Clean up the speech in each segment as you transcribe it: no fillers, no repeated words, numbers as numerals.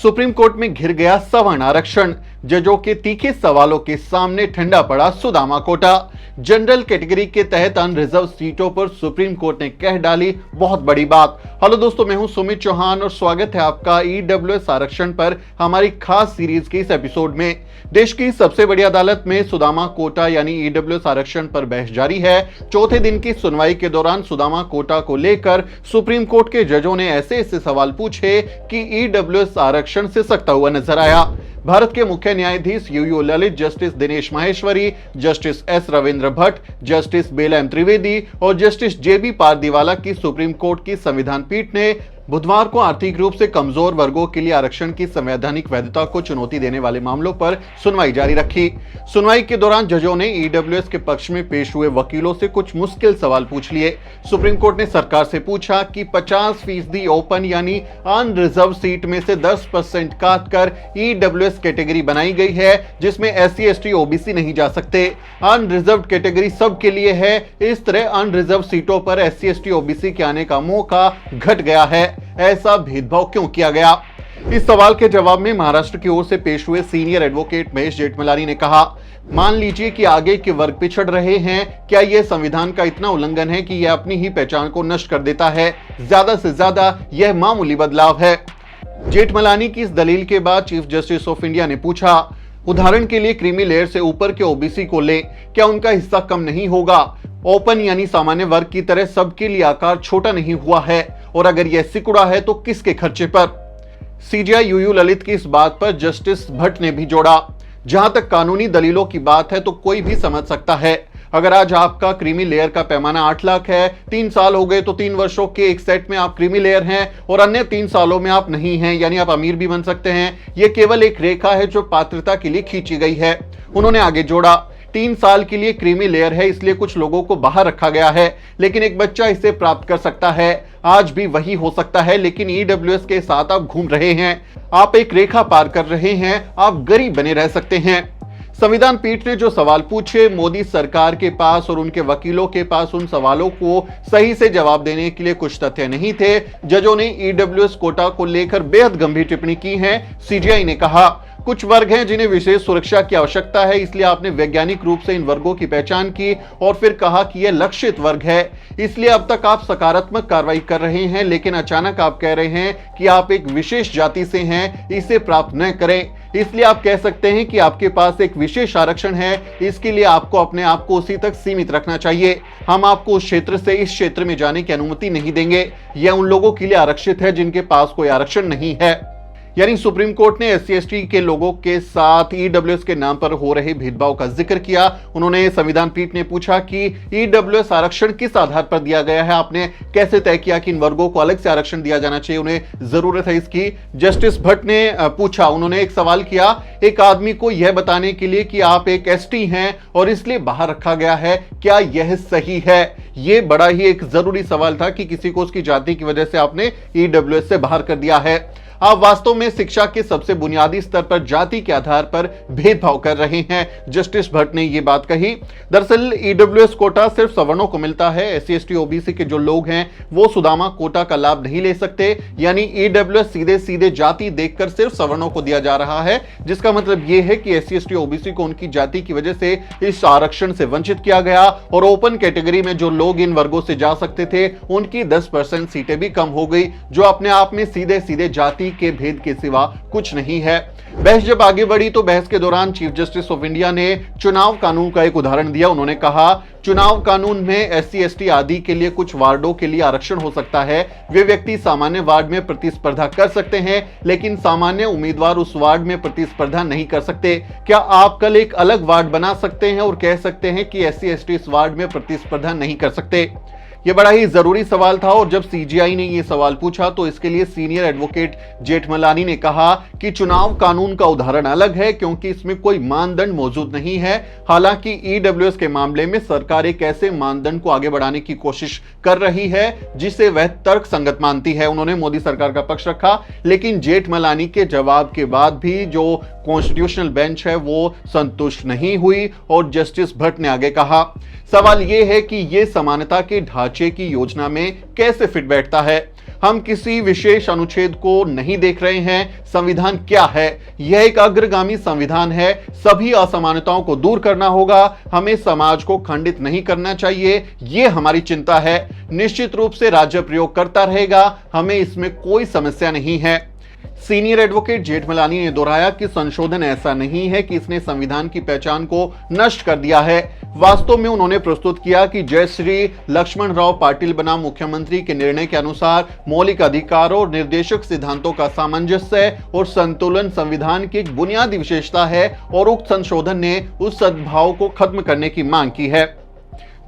Supreme court में घिर गया सवर्ण आरक्षण। जजों के तीखे सवालों के सामने ठंडा पड़ा सुदामा कोटा। जनरल कैटेगरी के तहत अनरिजर्व सीटों पर सुप्रीम कोर्ट ने कह डाली बहुत बड़ी बात। हेलो दोस्तों, मैं हूं सुमित चौहान और स्वागत है आपका ईडब्ल्यूएस आरक्षण पर हमारी खास सीरीज के इस एपिसोड में। देश की सबसे बड़ी अदालत में सुदामा कोटा यानी ईडब्ल्यूएस आरक्षण पर बहस जारी है। चौथे दिन की सुनवाई के दौरान सुदामा कोटा को लेकर सुप्रीम कोर्ट के जजों ने ऐसे सवाल पूछे कि ईडब्ल्यूएस आरक्षण से सकता हुआ नजर आया। भारत के मुख्य न्यायाधीश UU Lalit, justice Dinesh Maheshwari, justice S Ravindra Bhat, justice Bela M Trivedi और जस्टिस जेबी पारदीवाला की सुप्रीम कोर्ट की संविधान पीठ ने बुधवार को आर्थिक रूप से कमजोर वर्गों के लिए आरक्षण की संवैधानिक वैधता को चुनौती देने वाले मामलों पर सुनवाई जारी रखी। सुनवाई के दौरान जजों ने ईडब्ल्यूएस के पक्ष में पेश हुए वकीलों से कुछ मुश्किल सवाल पूछ लिए। सुप्रीम कोर्ट ने सरकार से पूछा कि 50% ओपन यानी अनरिजर्व सीट में से 10% काट कर ईडब्ल्यूएस कैटेगरी बनाई गई है, जिसमें SC ST OBC नहीं जा सकते। अनरिजर्व कैटेगरी सबके लिए है। इस तरह अनरिजर्व सीटों पर SC ST OBC के आने का मौका घट गया है। ऐसा भेदभाव क्यों किया गया? इस सवाल के जवाब में महाराष्ट्र की ओर से पेश हुए सीनियर एडवोकेट महेश जेठमलानी ने कहा, मान लीजिए कि आगे के वर्ग पिछड़ रहे हैं, क्या यह संविधान का इतना उल्लंघन है कि यह अपनी ही पहचान को नष्ट कर देता है? ज्यादा से ज्यादा यह मामूली बदलाव है। जेठमलानी की इस दलील के बाद चीफ जस्टिस ऑफ इंडिया ने पूछा, उदाहरण के लिए क्रीमी लेयर से ऊपर के ओबीसी को ले, क्या उनका हिस्सा कम नहीं होगा? ओपन यानी सामान्य वर्ग की तरह सबके लिए आकार छोटा नहीं हुआ है, और अगर यह सिकुड़ा है तो किसके खर्चे पर? सीजेआई यूयू ललित की इस बात पर जस्टिस भट्ट ने भी जोड़ा, जहां तक कानूनी दलीलों की बात है तो कोई भी समझ सकता है। अगर आज आपका क्रीमी लेयर का पैमाना 8 लाख है, 3 साल हो गए तो 3 वर्षों के एक सेट में आप क्रीमी लेयर हैं और अन्य 3 सालों में आप नहीं हैं, यानी आप अमीर भी बन सकते हैं। यह केवल एक रेखा है जो पात्रता के लिए खींची गई है। उन्होंने आगे जोड़ा, 3 साल के लिए क्रीमी लेयर है, इसलिए कुछ लोगों को बाहर रखा गया है, लेकिन एक बच्चा इसे प्राप्त कर सकता है। आज भी वही हो सकता है, लेकिन ईडब्ल्यूएस के साथ आप घूम रहे हैं, आप एक रेखा पार कर रहे हैं, आप गरीब बने रह सकते हैं। संविधान पीठ ने जो सवाल पूछे, मोदी सरकार के पास और उनके वकीलों के पास उन सवालों को सही से जवाब देने के लिए कुछ तथ्य नहीं थे। जजों ने ईडब्ल्यूएस कोटा को लेकर बेहद गंभीर टिप्पणी की है। सीजेआई ने कहा, कुछ वर्ग हैं जिन्हें विशेष सुरक्षा की आवश्यकता है, इसलिए आपने वैज्ञानिक रूप से इन वर्गों की पहचान की और फिर कहा कि यह लक्षित वर्ग है, इसलिए अब तक आप सकारात्मक कार्रवाई कर रहे हैं, लेकिन अचानक आप कह रहे हैं कि आप एक विशेष जाति से हैं, इसे प्राप्त न करें। इसलिए आप कह सकते हैं कि आपके पास एक विशेष आरक्षण है, इसके लिए आपको अपने आप को उसी तक सीमित रखना चाहिए। हम आपको उस क्षेत्र से इस क्षेत्र में जाने की अनुमति नहीं देंगे। यह उन लोगों के लिए आरक्षित है जिनके पास कोई आरक्षण नहीं है। यानी सुप्रीम कोर्ट ने SC ST के लोगों के साथ ईडब्ल्यूएस के नाम पर हो रहे भेदभाव का जिक्र किया। उन्होंने संविधान पीठ ने पूछा कि ईडब्ल्यूएस आरक्षण किस आधार पर दिया गया है, आपने कैसे तय किया कि इन वर्गों को अलग से आरक्षण दिया जाना चाहिए, उन्हें जरूरत है इसकी? जस्टिस भट्ट ने पूछा, उन्होंने एक सवाल किया, एक आदमी को यह बताने के लिए कि आप एक ST हैं और इसलिए बाहर रखा गया है, क्या यह सही है? यह बड़ा ही एक जरूरी सवाल था कि किसी को उसकी जाति की वजह से आपने ईडब्ल्यूएस से बाहर कर दिया है। आप वास्तव में शिक्षा के सबसे बुनियादी स्तर पर जाति के आधार पर भेदभाव कर रहे हैं। जस्टिस भट्ट ने यह बात कही। दरअसल ईडब्ल्यूएस कोटा सिर्फ सवर्णों को मिलता है। SC ST OBC के जो लोग हैं वो सुदामा कोटा का लाभ नहीं ले सकते। यानी ईडब्ल्यूएस सीधे सीधे जाति देखकर सिर्फ सवर्णों को दिया जा रहा है, जिसका मतलब यह है कि SC ST OBC को उनकी जाति की वजह से इस आरक्षण से वंचित किया गया और ओपन कैटेगरी में जो लोग इन वर्गों से जा सकते थे उनकी 10% सीटें भी कम हो गई, जो अपने आप में सीधे सीधे जाति के भेद के सिवा कुछ नहीं है। बहस जब आगे बढ़ी तो बहस के दौरान चीफ जस्टिस ऑफ इंडिया ने चुनाव कानून का एक उदाहरण दिया। उन्होंने कहा, चुनाव कानून में SC ST आदि के लिए कुछ वार्डों के लिए आरक्षण हो सकता है। वे व्यक्ति सामान्य वार्ड में प्रतिस्पर्धा कर सकते हैं, लेकिन सामान्य उम्मीदवार उस वार्ड में प्रतिस्पर्धा नहीं कर सकते। क्या आप कल एक अलग वार्ड बना सकते हैं और कह सकते हैं कि SC ST इस वार्ड में प्रतिस्पर्धा नहीं कर सकते? यह बड़ा ही जरूरी सवाल था और जब सीजेआई ने यह सवाल पूछा तो इसके लिए सीनियर एडवोकेट जेठमलानी ने कहा कि चुनाव कानून का उदाहरण अलग है क्योंकि इसमें कोई मानदंड मौजूद नहीं है। हालांकि ईडब्ल्यूएस के मामले में सरकार एक ऐसे मानदंड को आगे बढ़ाने की कोशिश कर रही है जिसे वह तर्क संगत मानती है। उन्होंने मोदी सरकार का पक्ष रखा, लेकिन जेठमलानी के जवाब के बाद भी जो कॉन्स्टिट्यूशनल बेंच है वो संतुष्ट नहीं हुई और जस्टिस भट्ट ने आगे कहा, सवाल यह है कि यह समानता के ढांचे की योजना में कैसे फिट बैठता है। हम किसी विशेष अनुच्छेद को नहीं देख रहे हैं। संविधान क्या है? यह एक अग्रगामी संविधान है। सभी असमानताओं को दूर करना होगा। हमें समाज को खंडित नहीं करना चाहिए, यह हमारी चिंता है। निश्चित रूप से राज्य प्रयोग करता रहेगा, हमें इसमें कोई समस्या नहीं है। सीनियर एडवोकेट जेठमलानी ने दोहराया कि संशोधन ऐसा नहीं है कि इसने संविधान की पहचान को नष्ट कर दिया है। वास्तव में उन्होंने प्रस्तुत किया कि जयश्री लक्ष्मण राव पाटिल बनाम मुख्यमंत्री के निर्णय के अनुसार मौलिक अधिकारों और निर्देशक सिद्धांतों का सामंजस्य और संतुलन संविधान की एक बुनियादी विशेषता है और उक्त संशोधन ने उस सद्भाव को खत्म करने की मांग की है।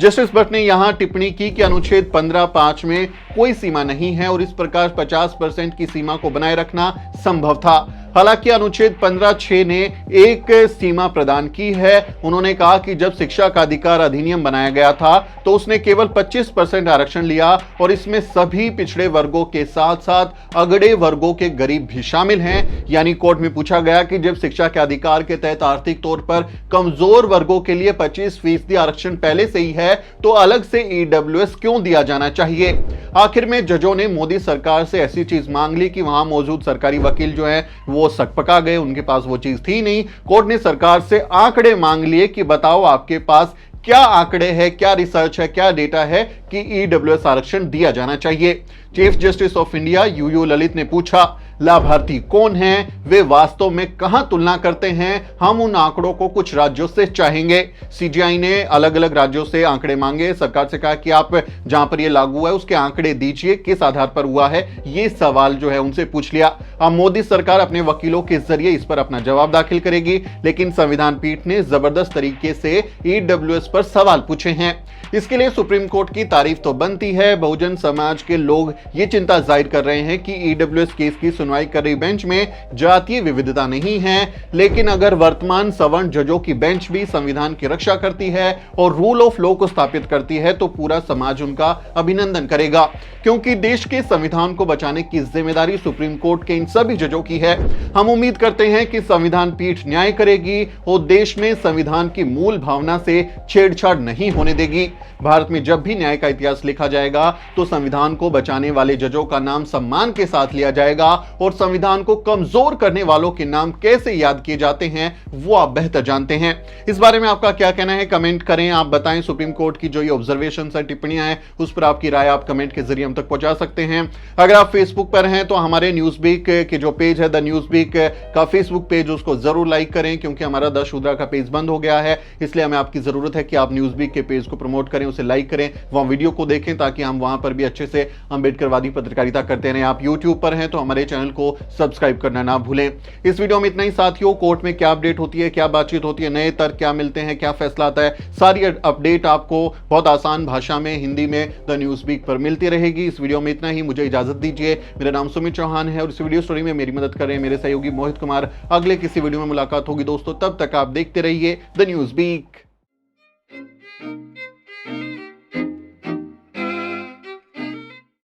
जस्टिस भट्ट ने यहां टिप्पणी की कि अनुच्छेद 15(5) में कोई सीमा नहीं है और इस प्रकार 50% की सीमा को बनाए रखना संभव था। हालांकि अनुच्छेद 15(6) ने एक सीमा प्रदान की है। उन्होंने कहा कि जब शिक्षा का अधिकार अधिनियम बनाया गया था तो उसने केवल 25% आरक्षण लिया और इसमें सभी पिछड़े वर्गों के साथ साथ अगड़े वर्गों के गरीब भी शामिल हैं। यानी कोर्ट में पूछा गया कि जब शिक्षा के अधिकार के तहत आर्थिक तौर पर कमजोर वर्गों के लिए 25% आरक्षण पहले से ही है तो अलग से ईडब्ल्यूएस क्यों दिया जाना चाहिए? आखिर में जजों ने मोदी सरकार से ऐसी चीज मांग ली कि वहां मौजूद सरकारी वकील जो है वो सकपका गए, उनके पास वो चीज थी नहीं। कोर्ट ने सरकार से आंकड़े मांग लिए कि बताओ आपके पास क्या आंकड़े हैं, क्या रिसर्च है, क्या डेटा है कि ईडब्ल्यूएस आरक्षण दिया जाना चाहिए। Chief justice of India UU Lalit ने पूछा, लाभार्थी कौन हैं? वे वास्तव में कहां तुलना करते हैं? हम उन आंकड़ों को कुछ राज्यों से चाहेंगे। सीजीआई ने अलग अलग राज्यों से आंकड़े मांगे, सरकार से कहा कि आप जहां पर ये लागू हुआ है उसके आंकड़े दीजिए, किस आधार पर हुआ है, ये सवाल जो है उनसे पूछ लिया। अब मोदी सरकार अपने वकीलों के जरिए इस पर अपना जवाब दाखिल करेगी, लेकिन संविधान पीठ ने जबरदस्त तरीके से ईडब्ल्यूएस पर सवाल पूछे हैं। इसके लिए सुप्रीम कोर्ट की तारीफ तो बनती है। बहुजन समाज के लोग ये चिंता जाहिर कर रहे हैं कि ईडब्ल्यूएस केस की सुनवाई कर रही बेंच में जातीय विविधता नहीं है, लेकिन अगर वर्तमान सवर्ण जजों की बेंच भी संविधान की रक्षा करती है और रूल ऑफ लॉ को स्थापित करती है तो पूरा समाज उनका अभिनंदन करेगा, क्योंकि देश के संविधान को बचाने की जिम्मेदारी सुप्रीम कोर्ट के इन सभी जजों की है। हम उम्मीद करते हैं कि संविधान पीठ न्याय करेगी और देश में संविधान की मूल भावना से छेड़छाड़ नहीं होने देगी। भारत में जब भी न्याय का इतिहास लिखा जाएगा तो संविधान को बचाने वाले जजों का नाम सम्मान के साथ लिया जाएगा और संविधान को कमजोर करने वालों के नाम कैसे याद किए जाते हैं वो आप बेहतर जानते हैं। इस बारे में आपका क्या कहना है कमेंट करें, आप बताएं। सुप्रीम कोर्ट की जो ये ऑब्जर्वेशन है, टिप्पणियां हैं, उस पर आपकी राय आप कमेंट के जरिए हम तक पहुंचा सकते हैं। अगर आप फेसबुक पर हैं तो हमारे न्यूज़वीक के जो पेज है द न्यूज़वीक का फेसबुक पेज, उसको जरूर लाइक करें, क्योंकि हमारा द शूद्रा का पेज बंद हो गया है। इसलिए हमें आपकी जरूरत है कि आप न्यूज़वीक के पेज को प्रमोट करें, उसे लाइक करें, वहां वीडियो को देखें ताकि हम वहां पर भी अच्छे से अंबेडकरवादी पत्रकारिता करते रहें। आप यूट्यूब पर हैं तो हमारे चैनल को सब्सक्राइब करना ना भूलें। इस वीडियो में इतना ही साथियों। कोर्ट में क्या अपडेट होती है, क्या बातचीत होती है, नए तर्क क्या मिलते हैं, क्या फैसला आता है, सारी अपडेट आपको बहुत आसान भाषा में हिंदी में द न्यूज़वीक पर मिलती रहेगी। इस वीडियो में इतना ही, मुझे इजाजत दीजिए। मेरा नाम सुमित चौहान है और इस वीडियो स्टोरी में मेरी मदद कर रहे हैं मेरे सहयोगी मोहित कुमार। अगले किसी वीडियो में मुलाकात होगी दोस्तों, तब तक आप देखते रहिए द न्यूज़वीक।